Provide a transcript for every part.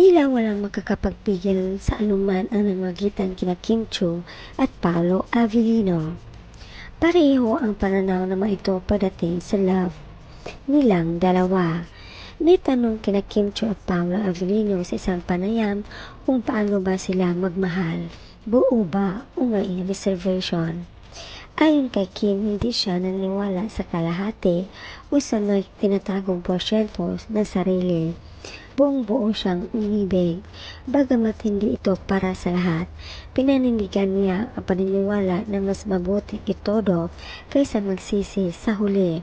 Tila walang makakapagpigil sa anuman ang namagitan kina Kim Chiu at Paolo Avellino. Pareho ang pananaw naman ito pagdating sa love nilang dalawa. May tanong kina Kim Chiu at Paolo Avellino sa isang panayam kung paano ba sila magmahal. Buo ba o may reservation? Ayon kay Kim, hindi siya naniniwala sa kalahati o sa may tinatagong porsyento ng sarili. Buong buo siyang umibig. Bagamat hindi ito para sa lahat, pinanindigan niya ang paniniwala na mas mabuti itodo kaysa magsisi sa huli.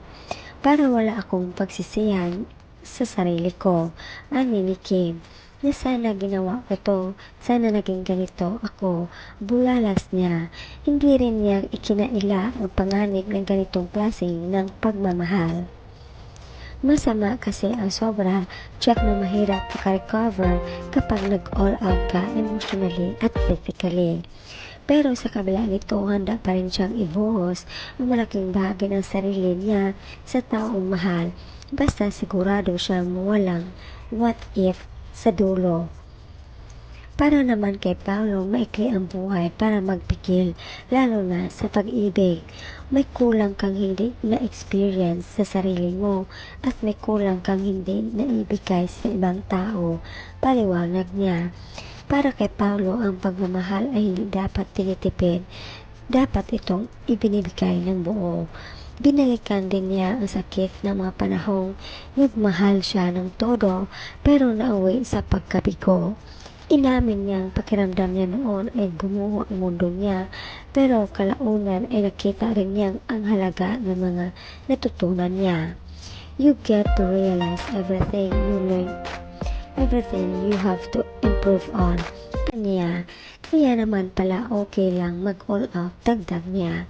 Para wala akong pagsisihan sa sarili ko, ani ni Kim, na sana ginawa ko to, sana naging ganito ako. Bulalas niya, hindi rin niya ikinaila ang panganib ng ganitong klaseng ng pagmamahal. Masama kasi ang sobra, tiyak na mahirap makarecover kapag nag-all out ka emotionally at physically. Pero sa kabila nito, handa pa rin siyang ibuhos ang malaking bahagi ng sarili niya sa taong mahal. Basta sigurado siyang walang what if sa dulo. Para naman kay Paolo, maikli ang buhay para magpigil, lalo na sa pag-ibig. May kulang kang hindi na-experience sa sarili mo at may kulang kang hindi naibigay sa ibang tao. Paliwanag niya. Para kay Paolo, ang pagmamahal ay hindi dapat tinitipid. Dapat itong ibinibigay ng buo. Binalikan din niya ang sakit ng mga panahong nagmahal siya ng todo pero nauwi sa pagkabigo. Inamin niyang pakiramdam niya noon ay gumuho ang mundo niya, pero kalaunan ay nakita rin niyang ang halaga ng mga natutunan niya. You get to realize everything you learn, everything you have to improve on. Kanya, kaya naman pala okay lang mag-all out, dagdag niya.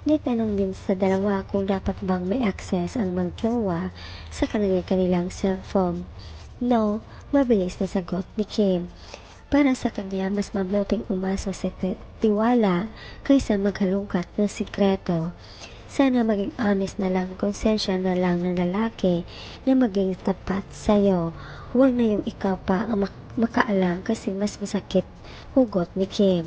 Nitanong din sa dalawa kung dapat bang may access ang magjowa sa kanilang cellphone. No, mabilis na sagot ni Kim. Para sa kanya, mas mabuting umasa sa tiwala kaysa maghalungkat ng sikreto. Sana maging honest na lang, konsensya na lang ng lalaki na maging tapat sa'yo. Huwag na yung ikaw pa ang makaalam kasi mas masakit, hugot ni Kim.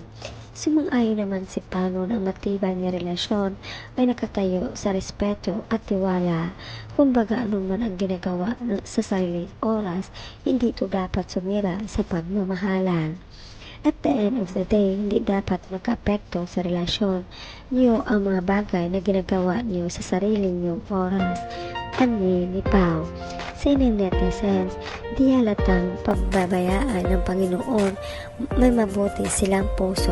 Sumang-ayon naman si Paolo na ang matibay na relasyon ay nakatayo sa respeto at tiwala. Kumbaga anuman ang ginagawa sa sariling oras, hindi ito dapat sumira sa pagmamahalan. At the end of the day, hindi dapat magka-apekto sa relasyon niyo ang mga bagay na ginagawa niyo sa sarili niyong oras. Ani ni Pao. Sa inyong netizens, di halatang pagbabayaan ng Panginoon, may mabuti silang puso.